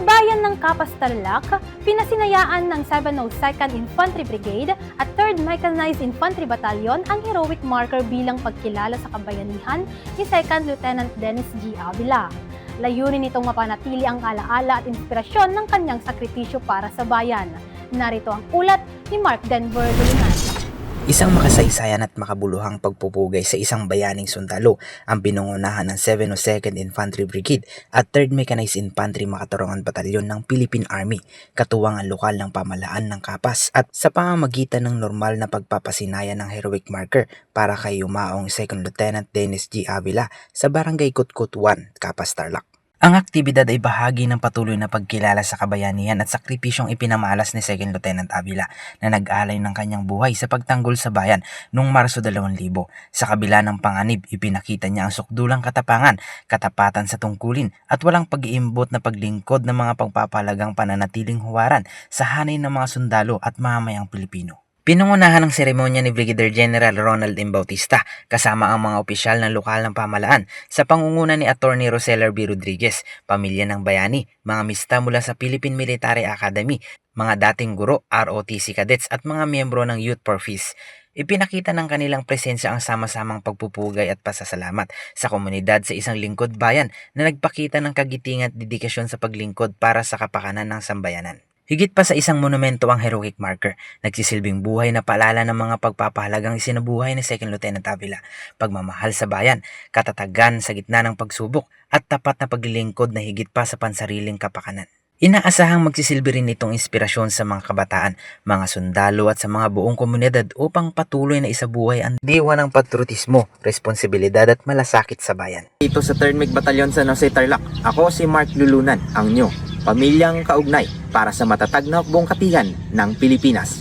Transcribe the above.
bayan ng Capas Tarlac, pinasinayaan ng 702nd Infantry Brigade at 3rd Mechanized Infantry Battalion ang heroic marker bilang pagkilala sa kabayanihan ni 2nd Lieutenant Dennis G. Avila. Layunin nitong mapanatili ang alaala at inspirasyon ng kanyang sakripisyo para sa bayan. Narito ang ulat ni Mark Denver Lunan. Isang makasaysayan at makabuluhang pagpupugay sa isang bayaning sundalo ang pinangunahan ng 702nd Infantry Brigade at 3rd Mechanized Infantry Makatarungan Batalyon ng Philippine Army, katuwang ang lokal ng pamahalaan ng Capas at sa pamamagitan ng normal na pagpapasinaya ng heroic marker para kay yumaong 2nd Lieutenant Dennis G. Avila sa Barangay Kutkut 1, Capas Tarlac. Ang aktibidad ay bahagi ng patuloy na pagkilala sa kabayanihan at sakripisyong ipinamalas ni 2nd Lieutenant Avila na nag-alay ng kanyang buhay sa pagtanggol sa bayan noong Marso 2000. Sa kabila ng panganib, ipinakita niya ang sukdulang katapangan, katapatan sa tungkulin at walang pag-iimbot na paglingkod ng mga pagpapahalagang pananatiling huwaran sa hanay ng mga sundalo at mamamayang Pilipino. Pinangunahan ng seremonya ni Brigadier General Ronald M. Bautista kasama ang mga opisyal ng lokal ng pamahalaan sa pangunguna ni Attorney Roseller B. Rodriguez, pamilya ng bayani, mga mista mula sa Philippine Military Academy, mga dating guro, ROTC cadets at mga miyembro ng Youth for Peace. Ipinakita ng kanilang presensya ang sama-samang pagpupugay at pasasalamat sa komunidad sa isang lingkod bayan na nagpakita ng kagitingan at dedikasyon sa paglingkod para sa kapakanan ng sambayanan. Higit pa sa isang monumento ang heroic marker, nagsisilbing buhay na paalala ng mga pagpapahalagang isinabuhay ni 2nd Lieutenant Avila, pagmamahal sa bayan, katatagan sa gitna ng pagsubok at tapat na paglilingkod na higit pa sa pansariling kapakanan. Inaasahang magsisilbi rin itong inspirasyon sa mga kabataan, mga sundalo at sa mga buong komunidad upang patuloy na isabuhay ang diwa ng patriotismo, responsibilidad at malasakit sa bayan. Dito sa 3rd Mech Batalyon sa San Jose Tarlac, ako si Mark Lulunan, ang nyo, pamilyang kaugnay para sa matatag na hukbong katigan ng Pilipinas.